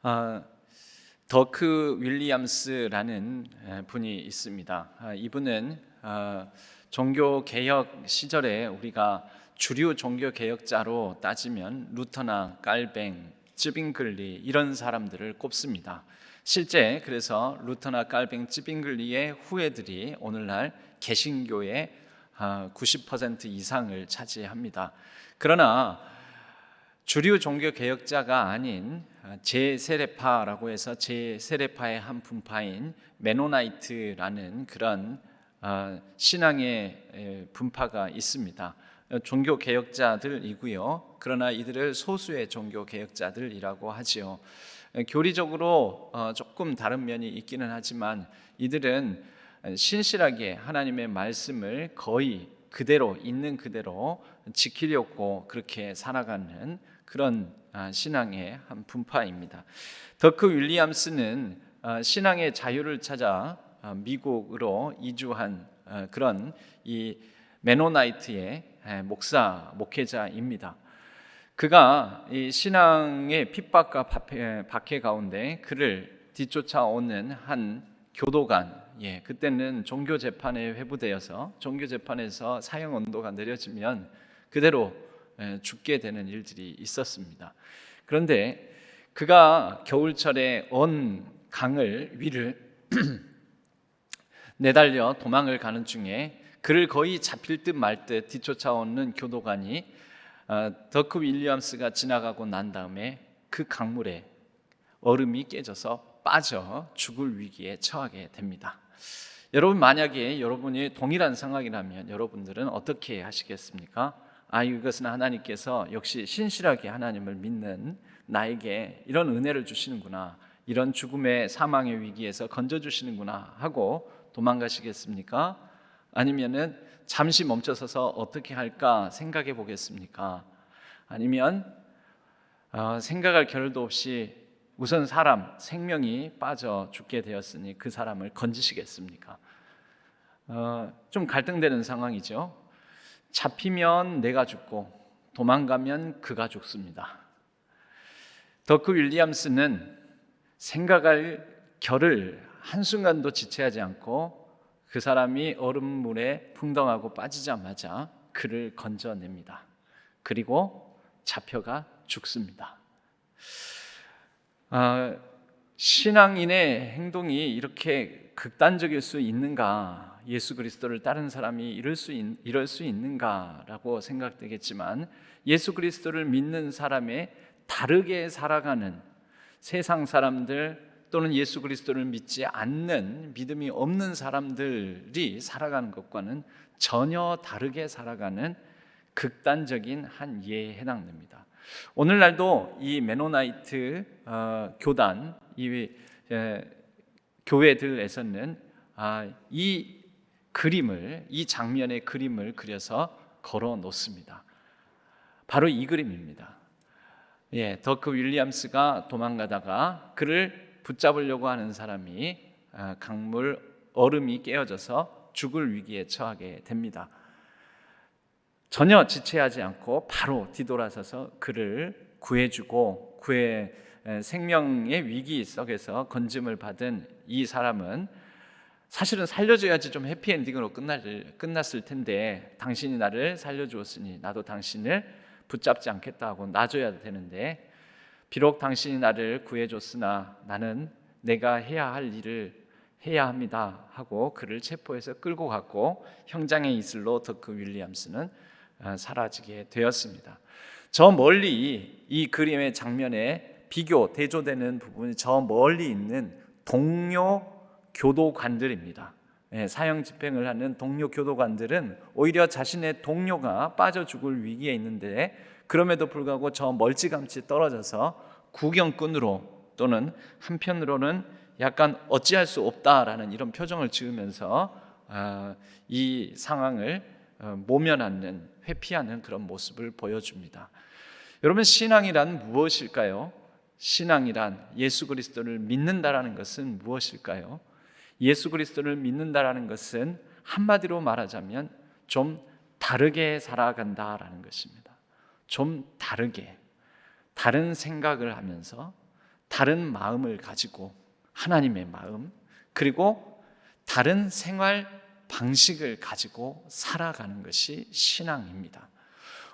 아, 더크 윌리엄스라는 분이 있습니다. 이분은 종교 개혁 시절에 우리가 주류 종교 개혁자로 따지면 루터나 깔뱅, 쯔빙글리 이런 사람들을 꼽습니다. 실제 그래서 루터나 깔뱅, 쯔빙글리의 후예들이 오늘날 개신교의 90% 이상을 차지합니다. 그러나 주류 종교 개혁자가 아닌 제세례파라고 해서 제세례파의 한 분파인 메노나이트라는 그런 신앙의 분파가 있습니다. 종교 개혁자들이고요. 그러나 이들을 소수의 종교 개혁자들이라고 하지요. 교리적으로 조금 다른 면이 있기는 하지만 이들은 신실하게 하나님의 말씀을 거의 그대로 있는 그대로 지키려고 그렇게 살아가는 그런 신앙의 한 분파입니다. 더크 윌리엄스는 신앙의 자유를 찾아 미국으로 이주한 그런 이 메노나이트의 목회자입니다. 그가 이 신앙의 핍박과 박해 가운데 그를 뒤쫓아오는 한 교도관, 그때는 종교 재판에 회부되어서 종교 재판에서 사형 언도가 내려지면 그대로 죽게 되는 일들이 있었습니다. 그런데 그가 겨울철에 언 강을 위를 내달려 도망을 가는 중에 그를 거의 잡힐 듯 말 듯 뒤쫓아오는 교도관이 더크 윌리엄스가 지나가고 난 다음에 그 강물에 얼음이 깨져서 빠져 죽을 위기에 처하게 됩니다. 여러분, 만약에 여러분이 동일한 상황이라면 여러분들은 어떻게 하시겠습니까? 이것은 하나님께서 역시 신실하게 하나님을 믿는 나에게 이런 은혜를 주시는구나, 이런 죽음의 사망의 위기에서 건져주시는구나 하고 도망가시겠습니까? 아니면은 잠시 멈춰서서 어떻게 할까 생각해 보겠습니까? 아니면 생각할 겨를도 없이 우선 사람 생명이 빠져 죽게 되었으니 그 사람을 건지시겠습니까? 좀 갈등되는 상황이죠. 잡히면 내가 죽고 도망가면 그가 죽습니다. 더크 윌리엄스는 생각할 겨를 한순간도 지체하지 않고 그 사람이 얼음물에 풍덩하고 빠지자마자 그를 건져냅니다. 그리고 잡혀가 죽습니다. 신앙인의 행동이 이렇게 극단적일 수 있는가, 예수 그리스도를 따른 사람이 이럴 수 있는가라고 생각되겠지만, 예수 그리스도를 믿는 사람의 다르게 살아가는 세상 사람들 또는 예수 그리스도를 믿지 않는, 믿음이 없는 사람들이 살아가는 것과는 전혀 다르게 살아가는 극단적인 한 예에 해당됩니다. 오늘날도 이 메노나이트 교단, 이 교회들에서는 이 그림을, 이 장면의 그림을 그려서 걸어 놓습니다. 바로 이 그림입니다. 더크 윌리엄스가 도망가다가 그를 붙잡으려고 하는 사람이 강물 얼음이 깨어져서 죽을 위기에 처하게 됩니다. 전혀 지체하지 않고 바로 뒤돌아서서 그를 구해주고 그의 생명의 위기 속에서 건짐을 받은 이 사람은 사실은 살려줘야지 좀 해피엔딩으로 끝났을 텐데, 당신이 나를 살려주었으니 나도 당신을 붙잡지 않겠다 하고 놔줘야 되는데, 비록 당신이 나를 구해줬으나 나는 내가 해야 할 일을 해야 합니다 하고 그를 체포해서 끌고 갔고 형장의 이슬로 더크 윌리엄스는 사라지게 되었습니다. 저 멀리 이 그림의 장면에 대조되는 부분이 저 멀리 있는 동료 교도관들입니다. 사형 집행을 하는 동료 교도관들은 오히려 자신의 동료가 빠져 죽을 위기에 있는데 그럼에도 불구하고 저 멀찌감치 떨어져서 구경꾼으로 또는 한편으로는 약간 어찌할 수 없다라는 이런 표정을 지으면서 이 상황을 모면하는, 회피하는 그런 모습을 보여줍니다. 여러분, 신앙이란 무엇일까요? 신앙이란, 예수 그리스도를 믿는다라는 것은 무엇일까요? 예수 그리스도를 믿는다라는 것은 한마디로 말하자면 좀 다르게 살아간다라는 것입니다. 좀 다르게, 다른 생각을 하면서 다른 마음을 가지고, 하나님의 마음, 그리고 다른 생활 방식을 가지고 살아가는 것이 신앙입니다.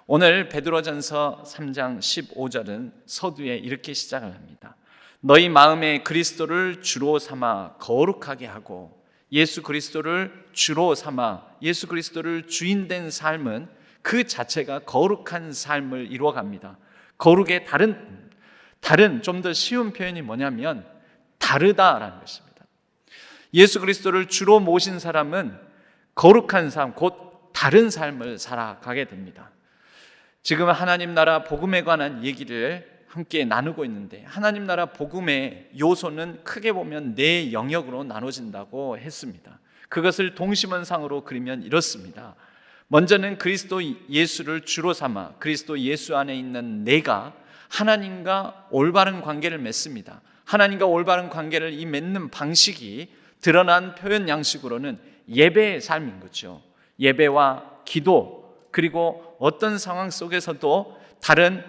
오늘 베드로전서 3장 15절은 서두에 이렇게 시작을 합니다. 너희 마음에 그리스도를 주로 삼아 거룩하게 하고, 예수 그리스도를 주로 삼아 예수 그리스도를 주인된 삶은 그 자체가 거룩한 삶을 이루어갑니다. 거룩의 다른 좀 더 쉬운 표현이 뭐냐면 다르다라는 것입니다. 예수 그리스도를 주로 모신 사람은 거룩한 삶, 곧 다른 삶을 살아가게 됩니다. 지금 하나님 나라 복음에 관한 얘기를 함께 나누고 있는데, 하나님 나라 복음의 요소는 크게 보면 네 영역으로 나눠진다고 했습니다. 그것을 동심원상으로 그리면 이렇습니다. 먼저는 그리스도 예수를 주로 삼아 그리스도 예수 안에 있는 내가 하나님과 올바른 관계를 맺습니다. 하나님과 올바른 관계를 이 맺는 방식이 드러난 표현 양식으로는 예배의 삶인 거죠. 예배와 기도, 그리고 어떤 상황 속에서도 다른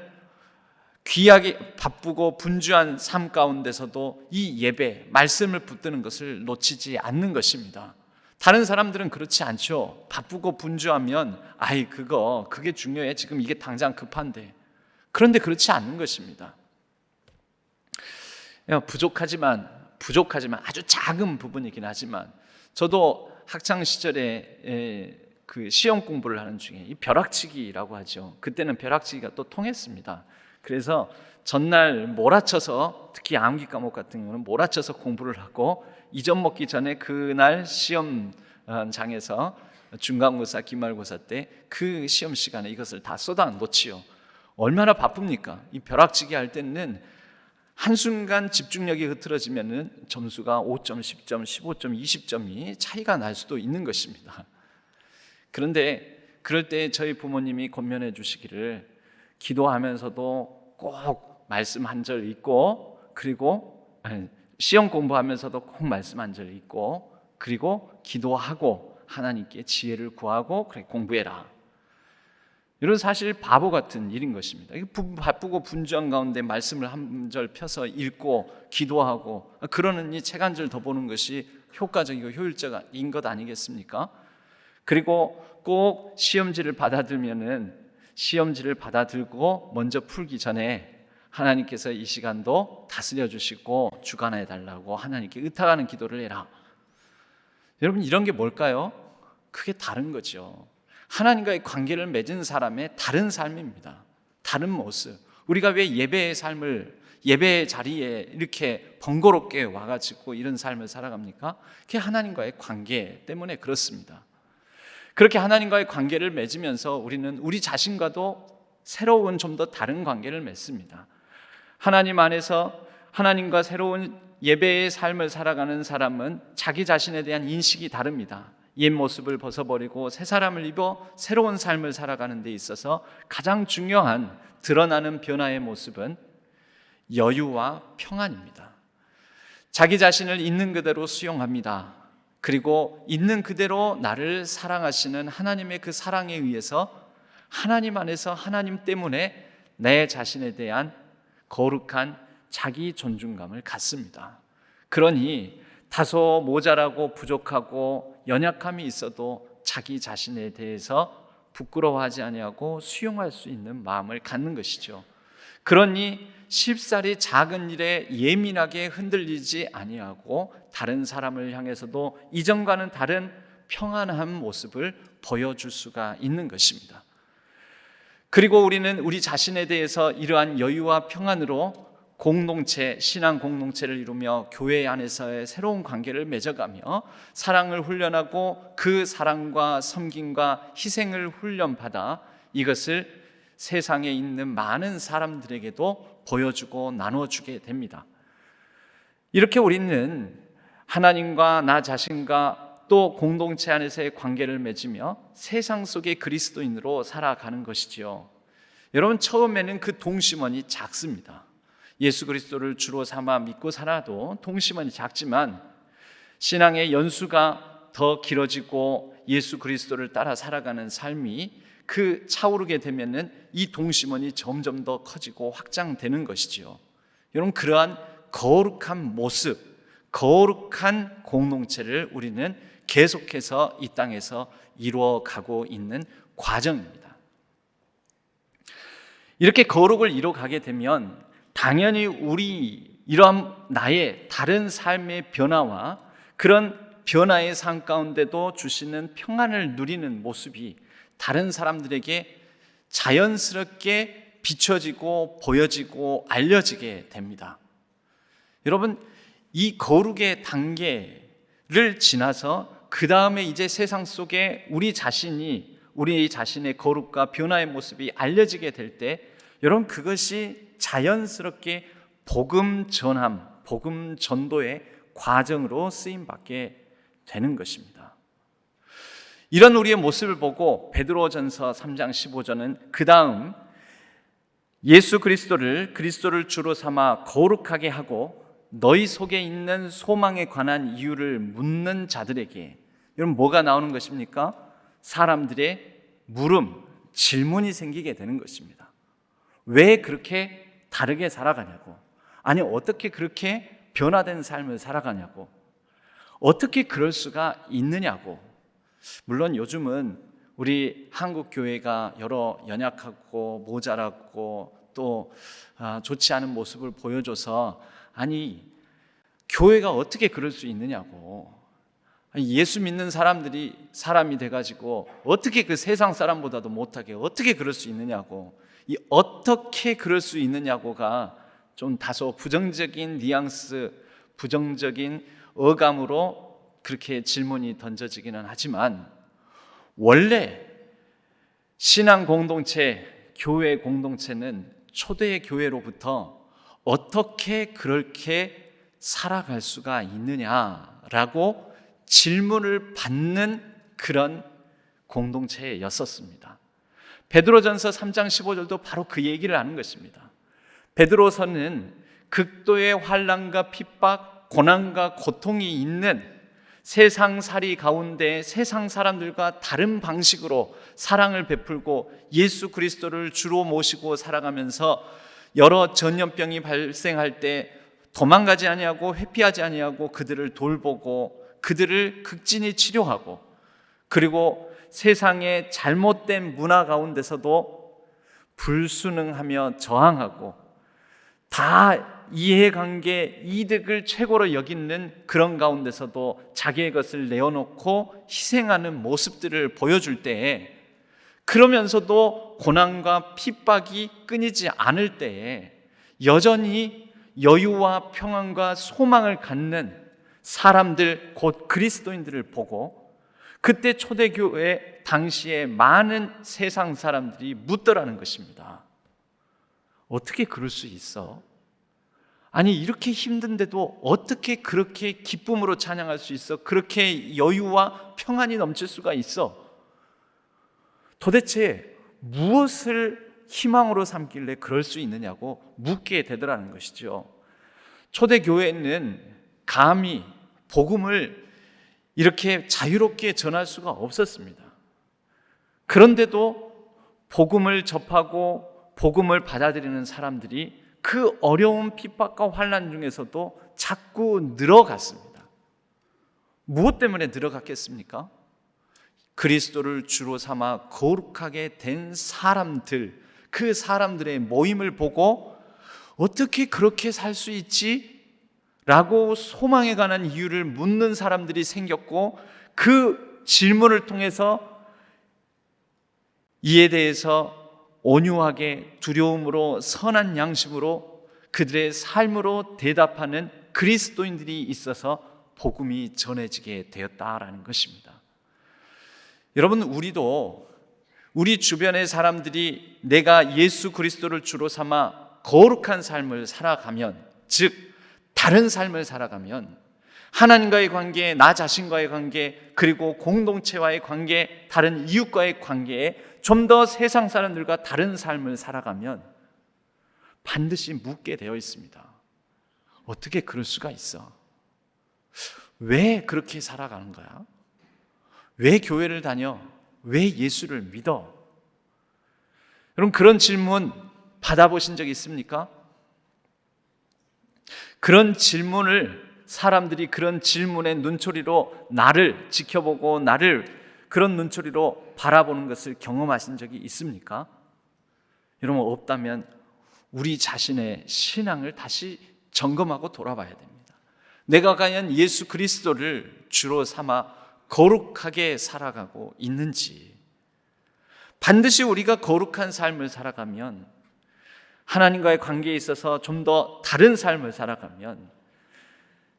귀하게 바쁘고 분주한 삶 가운데서도 이 예배, 말씀을 붙드는 것을 놓치지 않는 것입니다. 다른 사람들은 그렇지 않죠. 바쁘고 분주하면 그게 중요해. 지금 이게 당장 급한데. 그런데 그렇지 않는 것입니다. 부족하지만 아주 작은 부분이긴 하지만, 저도 학창 시절에 그 시험 공부를 하는 중에 이 벼락치기라고 하죠. 그때는 벼락치기가 또 통했습니다. 그래서 전날 몰아쳐서, 특히 암기 과목 같은 경우는 몰아쳐서 공부를 하고, 이점 먹기 전에 그날 시험장에서 중간고사, 기말고사 때 그 시험 시간에 이것을 다 쏟아 놓지요. 얼마나 바쁩니까? 이 벼락치기 할 때는 한순간 집중력이 흐트러지면 점수가 5점, 10점, 15점, 20점이 차이가 날 수도 있는 것입니다. 그런데 그럴 때 저희 부모님이 권면해 주시기를, 기도하면서도 꼭 말씀 한 절 읽고, 그리고 시험 공부하면서도 꼭 말씀 한 절 읽고, 그리고 기도하고 하나님께 지혜를 구하고 그래 공부해라. 이런 사실 바보 같은 일인 것입니다. 바쁘고 분주한 가운데 말씀을 한 절 펴서 읽고 기도하고 그러는 이 책 한 절 더 보는 것이 효과적이고 효율적인 것 아니겠습니까? 그리고 꼭 시험지를 받아들고 먼저 풀기 전에 하나님께서 이 시간도 다스려 주시고 주관해 달라고 하나님께 의탁하는 기도를 해라. 여러분, 이런 게 뭘까요? 그게 다른 거죠. 하나님과의 관계를 맺은 사람의 다른 삶입니다. 다른 모습. 우리가 왜 예배의 자리에 이렇게 번거롭게 와가지고 이런 삶을 살아갑니까? 그게 하나님과의 관계 때문에 그렇습니다. 그렇게 하나님과의 관계를 맺으면서 우리는 우리 자신과도 새로운, 좀 더 다른 관계를 맺습니다. 하나님 안에서 하나님과 새로운 예배의 삶을 살아가는 사람은 자기 자신에 대한 인식이 다릅니다. 옛 모습을 벗어버리고 새 사람을 입어 새로운 삶을 살아가는 데 있어서 가장 중요한 드러나는 변화의 모습은 여유와 평안입니다. 자기 자신을 있는 그대로 수용합니다. 그리고 있는 그대로 나를 사랑하시는 하나님의 그 사랑에 의해서 하나님 안에서 하나님 때문에 내 자신에 대한 거룩한 자기 존중감을 갖습니다. 그러니 다소 모자라고 부족하고 연약함이 있어도 자기 자신에 대해서 부끄러워하지 아니하고 수용할 수 있는 마음을 갖는 것이죠. 그러니 쉽사리 작은 일에 예민하게 흔들리지 아니하고 다른 사람을 향해서도 이전과는 다른 평안한 모습을 보여줄 수가 있는 것입니다. 그리고 우리는 우리 자신에 대해서 이러한 여유와 평안으로 신앙 공동체를 이루며 교회 안에서의 새로운 관계를 맺어가며 사랑을 훈련하고 그 사랑과 섬김과 희생을 훈련받아 이것을 세상에 있는 많은 사람들에게도 보여주고 나눠주게 됩니다. 이렇게 우리는 하나님과 나 자신과 또 공동체 안에서의 관계를 맺으며 세상 속의 그리스도인으로 살아가는 것이지요. 여러분, 처음에는 그 동심원이 작습니다. 예수 그리스도를 주로 삼아 믿고 살아도 동심원이 작지만 신앙의 연수가 더 길어지고 예수 그리스도를 따라 살아가는 삶이 그 차오르게 되면은 이 동심원이 점점 더 커지고 확장되는 것이지요. 여러분, 그러한 거룩한 모습, 거룩한 공동체를 우리는 계속해서 이 땅에서 이루어가고 있는 과정입니다. 이렇게 거룩을 이루어가게 되면 당연히 우리 이러한 나의 다른 삶의 변화와 그런 변화의 삶 가운데도 주시는 평안을 누리는 모습이 다른 사람들에게 자연스럽게 비춰지고 보여지고 알려지게 됩니다. 여러분, 이 거룩의 단계를 지나서 그 다음에 이제 세상 속에 우리 자신의 거룩과 변화의 모습이 알려지게 될 때, 여러분, 그것이 자연스럽게 복음 전함, 복음 전도의 과정으로 쓰임받게 되는 것입니다. 이런 우리의 모습을 보고 베드로전서 3장 15절은 그 다음 예수 그리스도를 주로 삼아 거룩하게 하고 너희 속에 있는 소망에 관한 이유를 묻는 자들에게, 여러분, 뭐가 나오는 것입니까? 사람들의 물음, 질문이 생기게 되는 것입니다. 왜 그렇게 다르게 살아가냐고, 아니 어떻게 그렇게 변화된 삶을 살아가냐고, 어떻게 그럴 수가 있느냐고. 물론 요즘은 우리 한국 교회가 여러 연약하고 모자라고 또 좋지 않은 모습을 보여줘서, 아니 교회가 어떻게 그럴 수 있느냐고, 예수 믿는 사람이 돼가지고 어떻게 그 세상 사람보다도 못하게 어떻게 그럴 수 있느냐고, 이 어떻게 그럴 수 있느냐고가 좀 다소 부정적인 뉘앙스, 부정적인 어감으로 그렇게 질문이 던져지기는 하지만, 원래 신앙 공동체, 교회 공동체는 초대 교회로부터 어떻게 그렇게 살아갈 수가 있느냐라고 질문을 받는 그런 공동체였었습니다. 베드로전서 3장 15절도 바로 그 얘기를 하는 것입니다. 베드로서는 극도의 환난과 핍박, 고난과 고통이 있는 세상살이 가운데 세상 사람들과 다른 방식으로 사랑을 베풀고 예수 그리스도를 주로 모시고 살아가면서 여러 전염병이 발생할 때 도망가지 아니하고 회피하지 아니하고 그들을 돌보고 그들을 극진히 치료하고, 그리고 세상의 잘못된 문화 가운데서도 불순응하며 저항하고 다 이해관계, 이득을 최고로 여기는 그런 가운데서도 자기의 것을 내어놓고 희생하는 모습들을 보여줄 때에, 그러면서도 고난과 핍박이 끊이지 않을 때에 여전히 여유와 평안과 소망을 갖는 사람들, 곧 그리스도인들을 보고, 그때 초대교회 당시에 많은 세상 사람들이 묻더라는 것입니다. 어떻게 그럴 수 있어? 아니 이렇게 힘든데도 어떻게 그렇게 기쁨으로 찬양할 수 있어? 그렇게 여유와 평안이 넘칠 수가 있어? 도대체 무엇을 희망으로 삼길래 그럴 수 있느냐고 묻게 되더라는 것이죠. 초대교회는 감히 복음을 이렇게 자유롭게 전할 수가 없었습니다. 그런데도 복음을 접하고 복음을 받아들이는 사람들이 그 어려운 핍박과 환난 중에서도 자꾸 늘어갔습니다. 무엇 때문에 늘어갔겠습니까? 그리스도를 주로 삼아 거룩하게 된 사람들, 그 사람들의 모임을 보고 어떻게 그렇게 살 수 있지? 라고 소망에 관한 이유를 묻는 사람들이 생겼고, 그 질문을 통해서 이에 대해서 온유하게 두려움으로 선한 양심으로 그들의 삶으로 대답하는 그리스도인들이 있어서 복음이 전해지게 되었다라는 것입니다. 여러분, 우리도 우리 주변의 사람들이 내가 예수 그리스도를 주로 삼아 거룩한 삶을 살아가면, 즉 다른 삶을 살아가면 하나님과의 관계, 나 자신과의 관계, 그리고 공동체와의 관계, 다른 이웃과의 관계에 좀 더 세상 사람들과 다른 삶을 살아가면 반드시 묻게 되어 있습니다. 어떻게 그럴 수가 있어? 왜 그렇게 살아가는 거야? 왜 교회를 다녀? 왜 예수를 믿어? 여러분, 그런 질문 받아보신 적 있습니까? 그런 질문을 사람들이 그런 질문의 눈초리로 나를 지켜보고 나를 그런 눈초리로 바라보는 것을 경험하신 적이 있습니까? 여러분, 없다면 우리 자신의 신앙을 다시 점검하고 돌아봐야 됩니다. 내가 과연 예수 그리스도를 주로 삼아 거룩하게 살아가고 있는지. 반드시 우리가 거룩한 삶을 살아가면, 하나님과의 관계에 있어서 좀 더 다른 삶을 살아가면,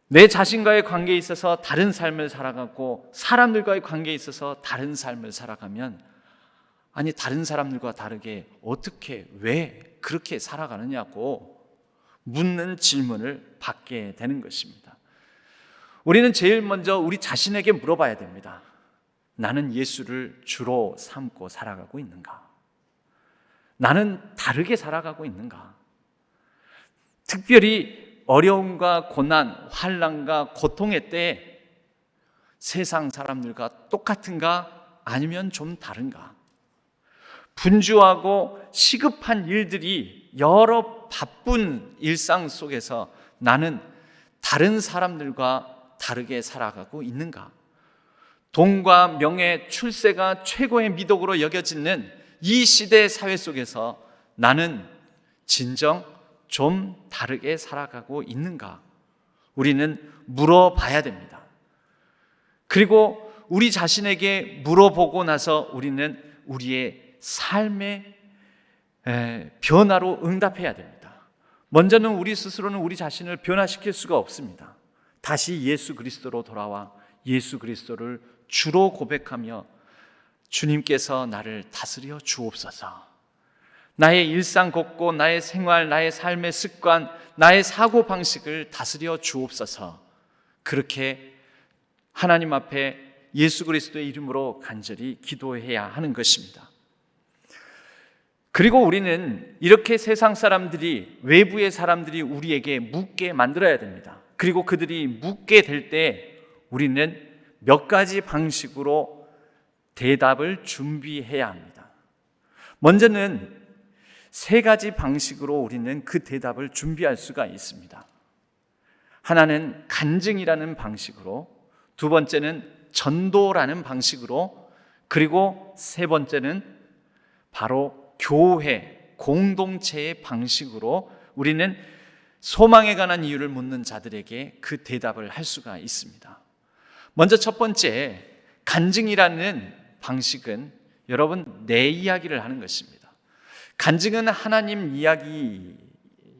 내 자신과의 관계에 있어서 다른 삶을 살아가고 사람들과의 관계에 있어서 다른 삶을 살아가면, 아니 다른 사람들과 다르게 어떻게 왜 그렇게 살아가느냐고 묻는 질문을 받게 되는 것입니다. 우리는 제일 먼저 우리 자신에게 물어봐야 됩니다. 나는 예수를 주로 삼고 살아가고 있는가? 나는 다르게 살아가고 있는가? 특별히 어려움과 고난, 환난과 고통의 때에 세상 사람들과 똑같은가? 아니면 좀 다른가? 분주하고 시급한 일들이 여러 바쁜 일상 속에서 나는 다른 사람들과 다르게 살아가고 있는가? 돈과 명예, 출세가 최고의 미덕으로 여겨지는 이 시대 사회 속에서 나는 진정 좀 다르게 살아가고 있는가? 우리는 물어봐야 됩니다. 그리고 우리 자신에게 물어보고 나서 우리는 우리의 삶의 변화로 응답해야 됩니다. 먼저는 우리 스스로는 우리 자신을 변화시킬 수가 없습니다. 다시 예수 그리스도로 돌아와 예수 그리스도를 주로 고백하며 주님께서 나를 다스려 주옵소서. 나의 일상 곳곳, 나의 생활, 나의 삶의 습관, 나의 사고 방식을 다스려 주옵소서. 그렇게 하나님 앞에 예수 그리스도의 이름으로 간절히 기도해야 하는 것입니다. 그리고 우리는 이렇게 세상 사람들이, 외부의 사람들이 우리에게 묻게 만들어야 됩니다. 그리고 그들이 묻게 될 때 우리는 몇 가지 방식으로 대답을 준비해야 합니다. 먼저는 세 가지 방식으로 우리는 그 대답을 준비할 수가 있습니다. 하나는 간증이라는 방식으로, 두 번째는 전도라는 방식으로, 그리고 세 번째는 바로 교회, 공동체의 방식으로 우리는 소망에 관한 이유를 묻는 자들에게 그 대답을 할 수가 있습니다. 먼저 첫 번째, 간증이라는 방식은 여러분 내 이야기를 하는 것입니다. 간증은 하나님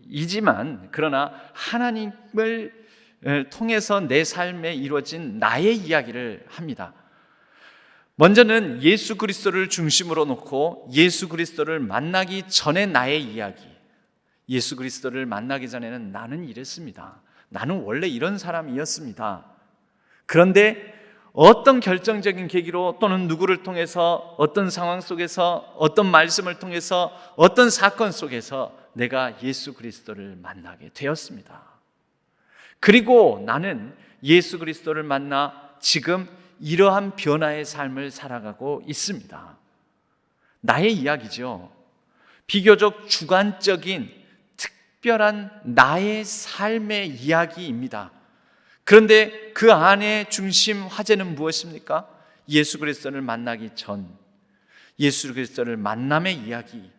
이야기이지만 그러나 하나님을 통해서 내 삶에 이루어진 나의 이야기를 합니다. 먼저는 예수 그리스도를 중심으로 놓고 예수 그리스도를 만나기 전에 나의 이야기. 예수 그리스도를 만나기 전에는 나는 이랬습니다. 나는 원래 이런 사람이었습니다. 그런데 어떤 결정적인 계기로 또는 누구를 통해서 어떤 상황 속에서 어떤 말씀을 통해서 어떤 사건 속에서 내가 예수 그리스도를 만나게 되었습니다. 그리고 나는 예수 그리스도를 만나 지금 이러한 변화의 삶을 살아가고 있습니다. 나의 이야기죠. 비교적 주관적인 특별한 나의 삶의 이야기입니다. 그런데 그 안에 중심 화제는 무엇입니까? 예수 그리스도를 만나기 전, 예수 그리스도를 만남의 이야기,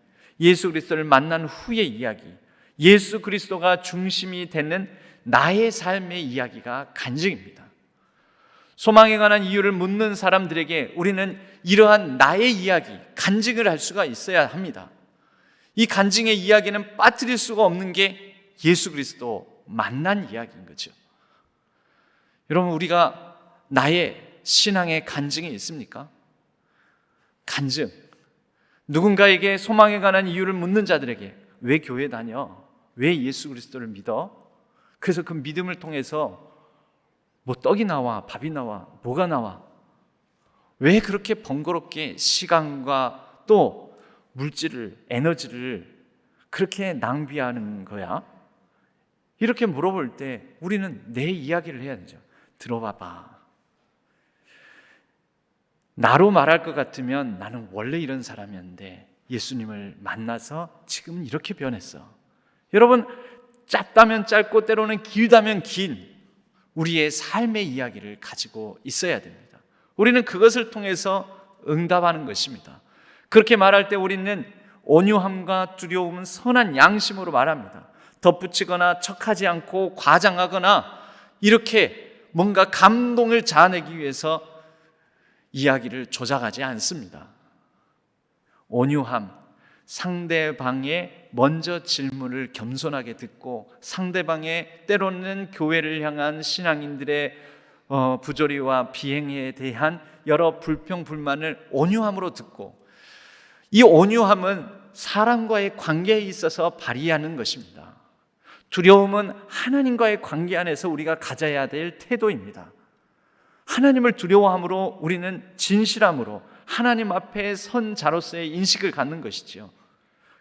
예수 그리스도를 만난 후의 이야기, 예수 그리스도가 중심이 되는 나의 삶의 이야기가 간증입니다. 소망에 관한 이유를 묻는 사람들에게 우리는 이러한 나의 이야기, 간증을 할 수가 있어야 합니다. 이 간증의 이야기는 빠뜨릴 수가 없는 게 예수 그리스도 만난 이야기인 거죠. 여러분, 우리가 나의 신앙의 간증이 있습니까? 간증. 누군가에게 소망에 관한 이유를 묻는 자들에게 왜 교회 다녀? 왜 예수 그리스도를 믿어? 그래서 그 믿음을 통해서 뭐 떡이 나와, 밥이 나와, 뭐가 나와? 왜 그렇게 번거롭게 시간과 또 물질을, 에너지를 그렇게 낭비하는 거야? 이렇게 물어볼 때 우리는 내 이야기를 해야 되죠. 들어봐봐. 나로 말할 것 같으면 나는 원래 이런 사람이었는데 예수님을 만나서 지금은 이렇게 변했어. 여러분, 짧다면 짧고 때로는 길다면 긴 우리의 삶의 이야기를 가지고 있어야 됩니다. 우리는 그것을 통해서 응답하는 것입니다. 그렇게 말할 때 우리는 온유함과 두려움은 선한 양심으로 말합니다. 덧붙이거나 척하지 않고 과장하거나 이렇게 뭔가 감동을 자아내기 위해서 이야기를 조작하지 않습니다. 온유함, 상대방의 먼저 질문을 겸손하게 듣고 상대방의 때로는 교회를 향한 신앙인들의 부조리와 비행에 대한 여러 불평, 불만을 온유함으로 듣고, 이 온유함은 사람과의 관계에 있어서 발휘하는 것입니다. 두려움은 하나님과의 관계 안에서 우리가 가져야 될 태도입니다. 하나님을 두려워함으로 우리는 진실함으로 하나님 앞에 선 자로서의 인식을 갖는 것이죠.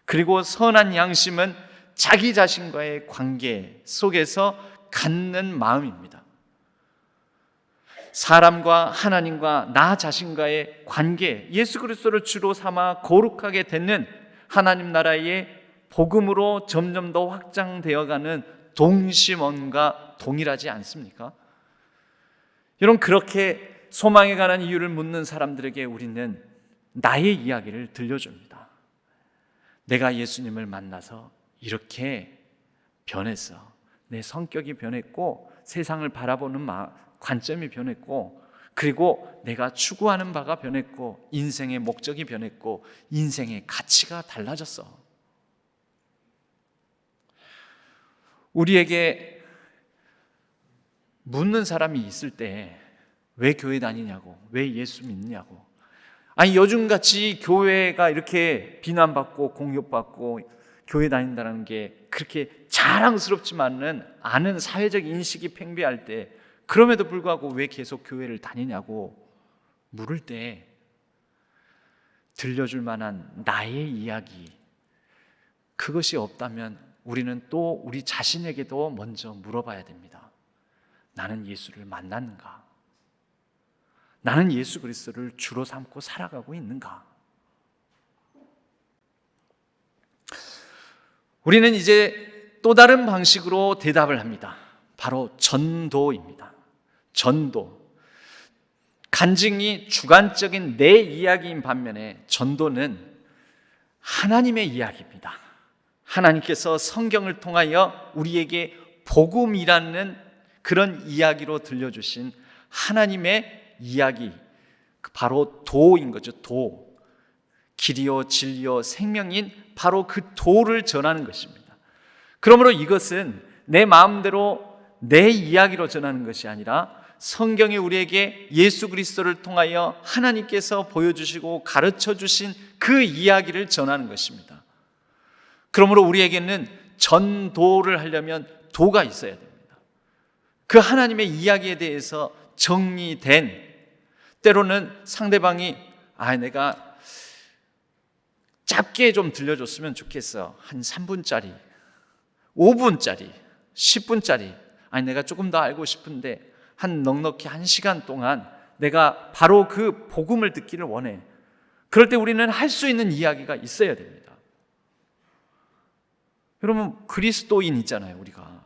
그리고 선한 양심은 자기 자신과의 관계 속에서 갖는 마음입니다. 사람과 하나님과 나 자신과의 관계, 예수 그리스도를 주로 삼아 거룩하게 되는 하나님 나라의 복음으로 점점 더 확장되어가는 동심원과 동일하지 않습니까? 여러분, 그렇게 소망에 관한 이유를 묻는 사람들에게 우리는 나의 이야기를 들려줍니다. 내가 예수님을 만나서 이렇게 변했어. 내 성격이 변했고 세상을 바라보는 관점이 변했고, 그리고 내가 추구하는 바가 변했고 인생의 목적이 변했고 인생의 가치가 달라졌어. 우리에게 묻는 사람이 있을 때 왜 교회 다니냐고, 왜 예수 믿냐고, 아니 요즘같이 교회가 이렇게 비난받고 공격받고 교회 다닌다는 게 그렇게 자랑스럽지만은 않은 사회적 인식이 팽배할 때, 그럼에도 불구하고 왜 계속 교회를 다니냐고 물을 때 들려줄 만한 나의 이야기, 그것이 없다면 우리는 또 우리 자신에게도 먼저 물어봐야 됩니다. 나는 예수를 만났는가? 나는 예수 그리스도를 주로 삼고 살아가고 있는가? 우리는 이제 또 다른 방식으로 대답을 합니다. 바로 전도입니다. 전도. 간증이 주관적인 내 이야기인 반면에 전도는 하나님의 이야기입니다. 하나님께서 성경을 통하여 우리에게 복음이라는 그런 이야기로 들려주신 하나님의 이야기, 바로 도인 거죠. 도. 길이요 진리요 생명인 바로 그 도를 전하는 것입니다. 그러므로 이것은 내 마음대로 내 이야기로 전하는 것이 아니라 성경이 우리에게 예수 그리스도를 통하여 하나님께서 보여주시고 가르쳐주신 그 이야기를 전하는 것입니다. 그러므로 우리에게는 전도를 하려면 도가 있어야 됩니다. 그 하나님의 이야기에 대해서 정리된, 때로는 상대방이 내가 짧게 좀 들려줬으면 좋겠어. 한 3분짜리, 5분짜리, 10분짜리. 내가 조금 더 알고 싶은데 한 넉넉히 1시간 동안 내가 바로 그 복음을 듣기를 원해. 그럴 때 우리는 할 수 있는 이야기가 있어야 됩니다. 여러분, 그리스도인 있잖아요, 우리가.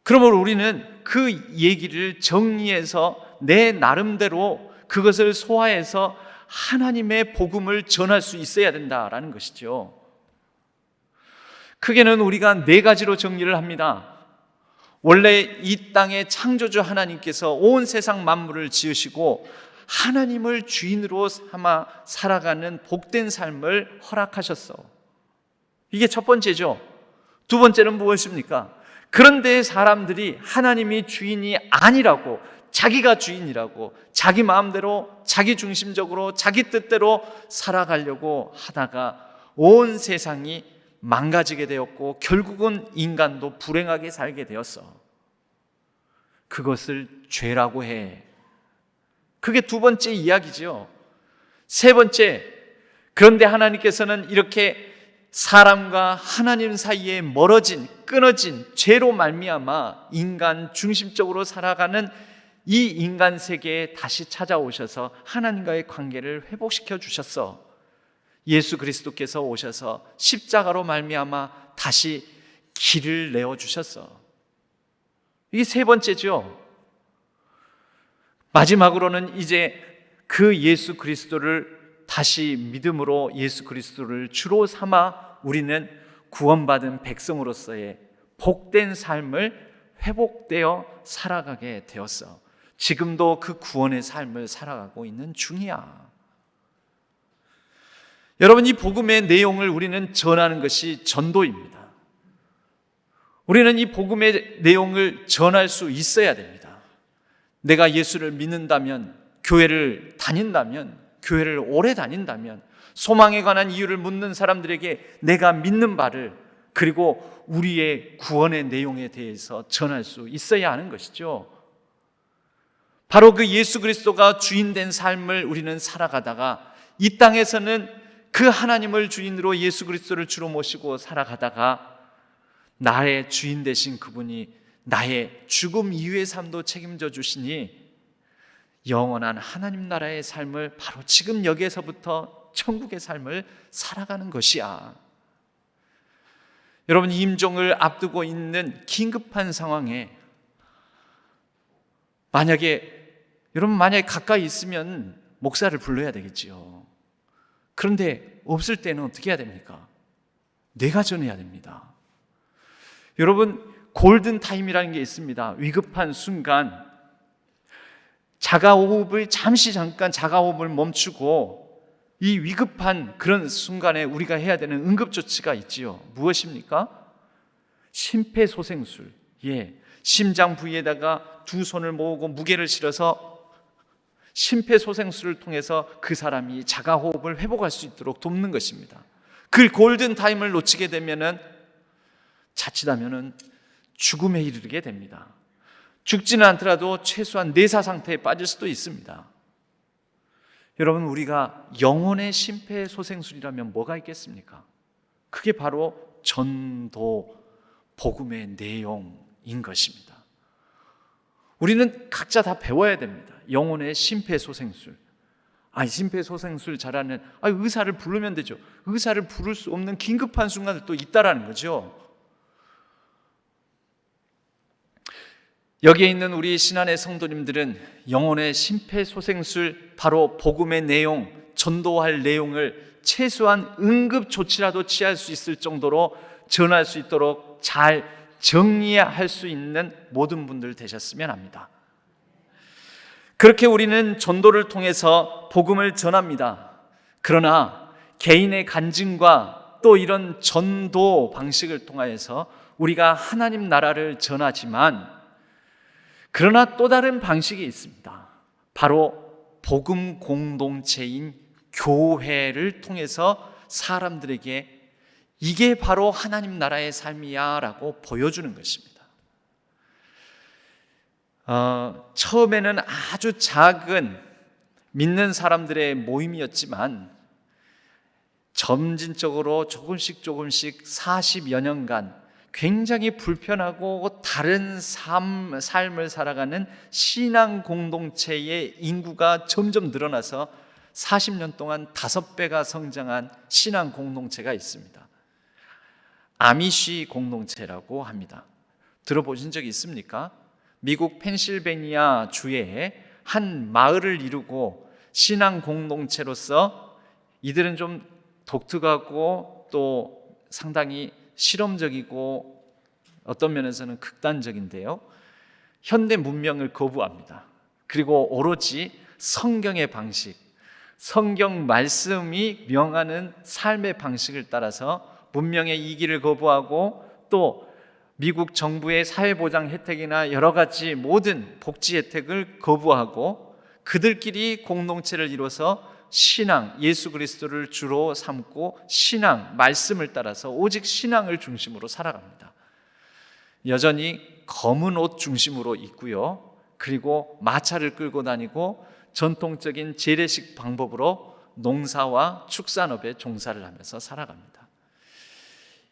그러므로 우리는 그 얘기를 정리해서 내 나름대로 그것을 소화해서 하나님의 복음을 전할 수 있어야 된다라는 것이죠. 크게는 우리가 4가지로 정리를 합니다. 원래 이 땅의 창조주 하나님께서 온 세상 만물을 지으시고 하나님을 주인으로 삼아 살아가는 복된 삶을 허락하셨어. 이게 첫 번째죠. 두 번째는 무엇입니까? 그런데 사람들이 하나님이 주인이 아니라고, 자기가 주인이라고 자기 마음대로 자기 중심적으로 자기 뜻대로 살아가려고 하다가 온 세상이 망가지게 되었고 결국은 인간도 불행하게 살게 되었어. 그것을 죄라고 해. 그게 두 번째 이야기죠. 세 번째, 그런데 하나님께서는 이렇게 사람과 하나님 사이에 멀어진, 끊어진 죄로 말미암아 인간 중심적으로 살아가는 이 인간 세계에 다시 찾아오셔서 하나님과의 관계를 회복시켜 주셨어. 예수 그리스도께서 오셔서 십자가로 말미암아 다시 길을 내어주셨어. 이게 세 번째죠. 마지막으로는 이제 그 예수 그리스도를 다시 믿음으로 예수 그리스도를 주로 삼아 우리는 구원받은 백성으로서의 복된 삶을 회복되어 살아가게 되었어. 지금도 그 구원의 삶을 살아가고 있는 중이야. 여러분, 이 복음의 내용을 우리는 전하는 것이 전도입니다. 우리는 이 복음의 내용을 전할 수 있어야 됩니다. 내가 예수를 믿는다면, 교회를 다닌다면, 교회를 오래 다닌다면, 소망에 관한 이유를 묻는 사람들에게 내가 믿는 바를, 그리고 우리의 구원의 내용에 대해서 전할 수 있어야 하는 것이죠. 바로 그 예수 그리스도가 주인된 삶을 우리는 살아가다가 이 땅에서는 그 하나님을 주인으로 예수 그리스도를 주로 모시고 살아가다가 나의 주인 되신 그분이 나의 죽음 이후의 삶도 책임져 주시니 영원한 하나님 나라의 삶을 바로 지금 여기에서부터 천국의 삶을 살아가는 것이야. 여러분, 임종을 앞두고 있는 긴급한 상황에 만약에 가까이 있으면 목사를 불러야 되겠지요. 그런데 없을 때는 어떻게 해야 됩니까? 내가 전해야 됩니다. 여러분, 골든타임이라는 게 있습니다. 위급한 순간 잠깐 자가호흡을 멈추고 이 위급한 그런 순간에 우리가 해야 되는 응급조치가 있지요. 무엇입니까? 심폐소생술. 심장 부위에다가 두 손을 모으고 무게를 실어서 심폐소생술을 통해서 그 사람이 자가호흡을 회복할 수 있도록 돕는 것입니다. 그 골든타임을 놓치게 되면은 자칫하면은 죽음에 이르게 됩니다. 죽지는 않더라도 최소한 내사 상태에 빠질 수도 있습니다. 여러분, 우리가 영혼의 심폐소생술이라면 뭐가 있겠습니까? 그게 바로 전도, 복음의 내용인 것입니다. 우리는 각자 다 배워야 됩니다. 영혼의 심폐소생술. 심폐소생술 잘하는 의사를 부르면 되죠. 의사를 부를 수 없는 긴급한 순간도 있다라는 거죠. 여기에 있는 우리 신안의 성도님들은 영혼의 심폐소생술, 바로 복음의 내용, 전도할 내용을 최소한 응급조치라도 취할 수 있을 정도로 전할 수 있도록 잘 정리할 수 있는 모든 분들 되셨으면 합니다. 그렇게 우리는 전도를 통해서 복음을 전합니다. 그러나 개인의 간증과 또 이런 전도 방식을 통하여서 우리가 하나님 나라를 전하지만, 그러나 또 다른 방식이 있습니다. 바로 복음 공동체인 교회를 통해서 사람들에게 이게 바로 하나님 나라의 삶이야 라고 보여주는 것입니다. 처음에는 아주 작은 믿는 사람들의 모임이었지만 점진적으로 조금씩 40여 년간 굉장히 불편하고 다른 삶을 살아가는 신앙 공동체의 인구가 점점 늘어나서 40년 동안 5배가 성장한 신앙 공동체가 있습니다. 아미쉬 공동체라고 합니다. 들어보신 적이 있습니까? 미국 펜실베니아 주에 한 마을을 이루고 신앙 공동체로서 이들은 좀 독특하고 또 상당히 실험적이고 어떤 면에서는 극단적인데요, 현대 문명을 거부합니다. 그리고 오로지 성경의 방식, 성경 말씀이 명하는 삶의 방식을 따라서 문명의 이기를 거부하고 또 미국 정부의 사회보장 혜택이나 여러 가지 모든 복지 혜택을 거부하고 그들끼리 공동체를 이뤄서 신앙, 예수 그리스도를 주로 삼고 신앙, 말씀을 따라서 오직 신앙을 중심으로 살아갑니다. 여전히 검은 옷 중심으로 있고요. 그리고 마차를 끌고 다니고 전통적인 재래식 방법으로 농사와 축산업에 종사를 하면서 살아갑니다.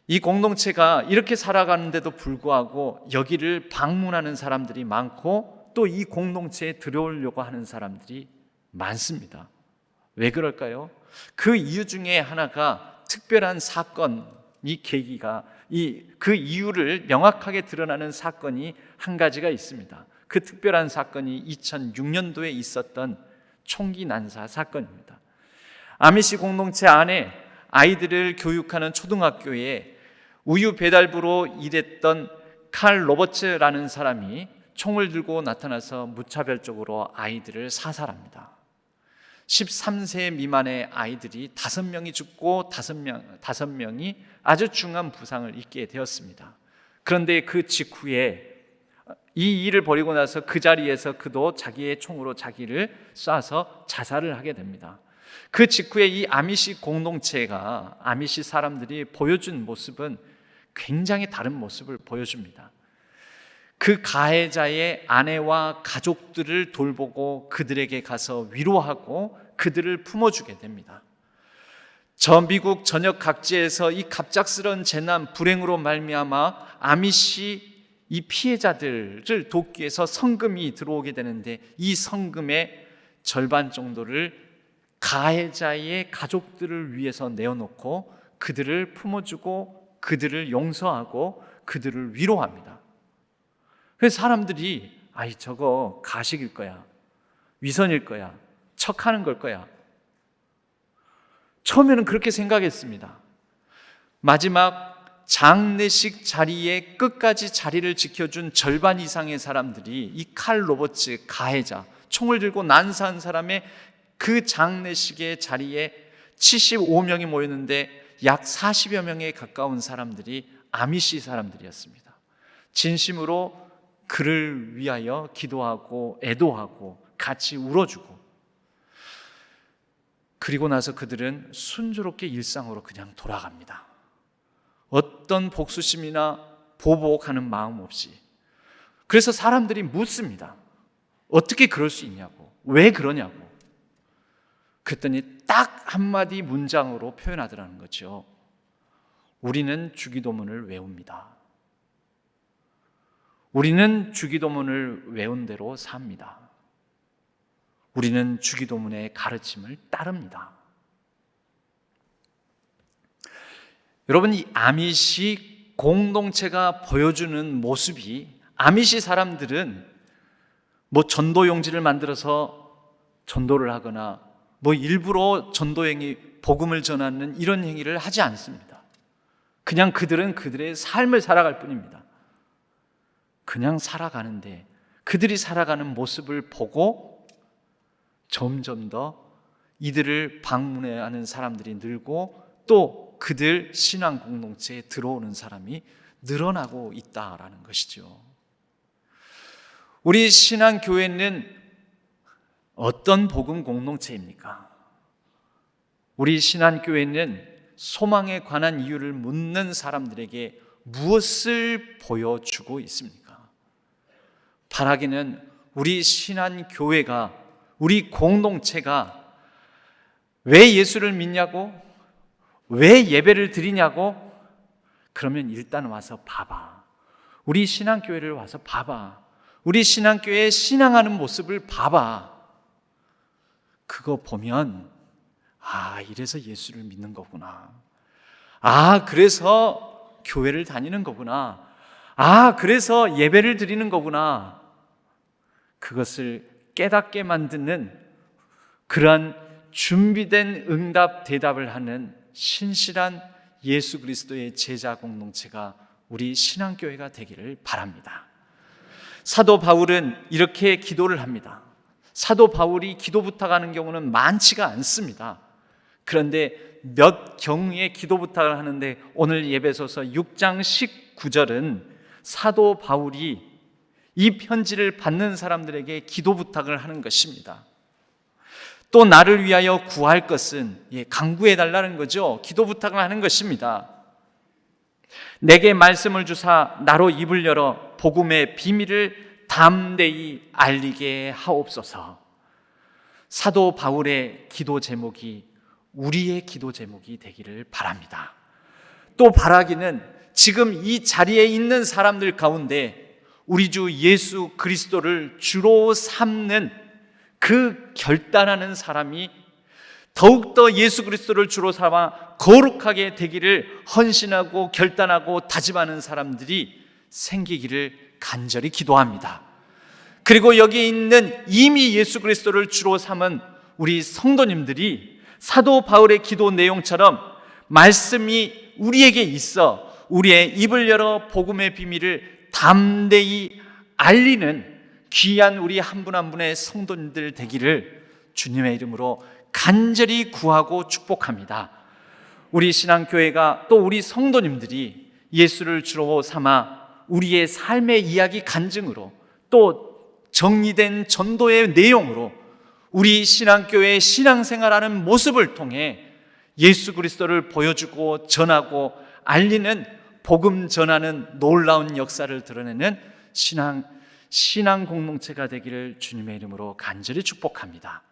이 공동체가 이렇게 살아가는데도 불구하고 여기를 방문하는 사람들이 많고 또 이 공동체에 들어오려고 하는 사람들이 많습니다. 왜 그럴까요? 그 이유 중에 하나가 특별한 사건, 이 계기가, 그 이유를 명확하게 드러나는 사건이 한 가지가 있습니다. 그 특별한 사건이 2006년도에 있었던 총기 난사 사건입니다. 아미시 공동체 안에 아이들을 교육하는 초등학교에 우유 배달부로 일했던 칼 로버츠라는 사람이 총을 들고 나타나서 무차별적으로 아이들을 사살합니다. 13세 미만의 아이들이 5명이 죽고 5명이 아주 중한 부상을 입게 되었습니다. 그런데 그 직후에 이 일을 벌이고 나서 그 자리에서 그도 자기의 총으로 자기를 쏴서 자살을 하게 됩니다. 그 직후에 이 아미시 공동체가, 아미시 사람들이 보여준 모습은 굉장히 다른 모습을 보여줍니다. 그 가해자의 아내와 가족들을 돌보고 그들에게 가서 위로하고 그들을 품어주게 됩니다. 저 미국 전역 각지에서 이 갑작스러운 재난, 불행으로 말미암아 아미시 이 피해자들을 돕기 위해서 성금이 들어오게 되는데, 이 성금의 절반 정도를 가해자의 가족들을 위해서 내어놓고 그들을 품어주고 그들을 용서하고 그들을 위로합니다. 그래서 사람들이 저거 가식일 거야, 위선일 거야, 척하는 걸 거야, 처음에는 그렇게 생각했습니다. 마지막 장례식 자리에 끝까지 자리를 지켜준 절반 이상의 사람들이 이 칼 로버츠 가해자, 총을 들고 난사한 사람의 그 장례식의 자리에 75명이 모였는데 약 40여 명에 가까운 사람들이 아미시 사람들이었습니다. 진심으로 그를 위하여 기도하고 애도하고 같이 울어주고, 그리고 나서 그들은 순조롭게 일상으로 그냥 돌아갑니다. 어떤 복수심이나 보복하는 마음 없이. 그래서 사람들이 묻습니다. 어떻게 그럴 수 있냐고, 왜 그러냐고. 그랬더니 딱 한마디 문장으로 표현하더라는 거죠. 우리는 주기도문을 외웁니다. 우리는 주기도문을 외운 대로 삽니다. 우리는 주기도문의 가르침을 따릅니다. 여러분, 이 아미시 공동체가 보여주는 모습이, 아미시 사람들은 전도 용지를 만들어서 전도를 하거나 일부러 전도행위, 복음을 전하는 이런 행위를 하지 않습니다. 그냥 그들은 그들의 삶을 살아갈 뿐입니다. 그냥 살아가는데 그들이 살아가는 모습을 보고 점점 더 이들을 방문하는 사람들이 늘고, 또 그들 신앙 공동체에 들어오는 사람이 늘어나고 있다라는 것이죠. 우리 신앙교회는 어떤 복음 공동체입니까? 우리 신앙교회는 소망에 관한 이유를 묻는 사람들에게 무엇을 보여주고 있습니까? 바라기는 우리 신앙교회가, 우리 공동체가 왜 예수를 믿냐고, 왜 예배를 드리냐고, 그러면 일단 와서 봐봐. 우리 신앙교회를 와서 봐봐. 우리 신앙교회의 신앙하는 모습을 봐봐. 그거 보면 이래서 예수를 믿는 거구나. 그래서 교회를 다니는 거구나. 그래서 예배를 드리는 거구나. 그것을 깨닫게 만드는 그러한 준비된 응답 대답을 하는 신실한 예수 그리스도의 제자 공동체가 우리 신앙교회가 되기를 바랍니다. 사도 바울은 이렇게 기도를 합니다. 사도 바울이 기도 부탁하는 경우는 많지가 않습니다. 그런데 몇 경우의 기도 부탁을 하는데, 오늘 예배소서 6장 19절은 사도 바울이 이 편지를 받는 사람들에게 기도 부탁을 하는 것입니다. 또 나를 위하여 구할 것은, 간구해 달라는 거죠. 기도 부탁을 하는 것입니다. 내게 말씀을 주사 나로 입을 열어 복음의 비밀을 담대히 알리게 하옵소서. 사도 바울의 기도 제목이 우리의 기도 제목이 되기를 바랍니다. 또 바라기는 지금 이 자리에 있는 사람들 가운데 우리 주 예수 그리스도를 주로 삼는 그 결단하는 사람이 더욱더 예수 그리스도를 주로 삼아 거룩하게 되기를 헌신하고 결단하고 다짐하는 사람들이 생기기를 간절히 기도합니다. 그리고 여기 있는 이미 예수 그리스도를 주로 삼은 우리 성도님들이 사도 바울의 기도 내용처럼 말씀이 우리에게 있어 우리의 입을 열어 복음의 비밀을 담대히 알리는 귀한 우리 한 분 한 분의 성도님들 되기를 주님의 이름으로 간절히 구하고 축복합니다. 우리 신앙교회가 또 우리 성도님들이 예수를 주로 삼아 우리의 삶의 이야기 간증으로 또 정리된 전도의 내용으로 우리 신앙교회의 신앙생활하는 모습을 통해 예수 그리스도를 보여주고 전하고 알리는 복음 전하는 놀라운 역사를 드러내는 신앙 공동체가 되기를 주님의 이름으로 간절히 축복합니다.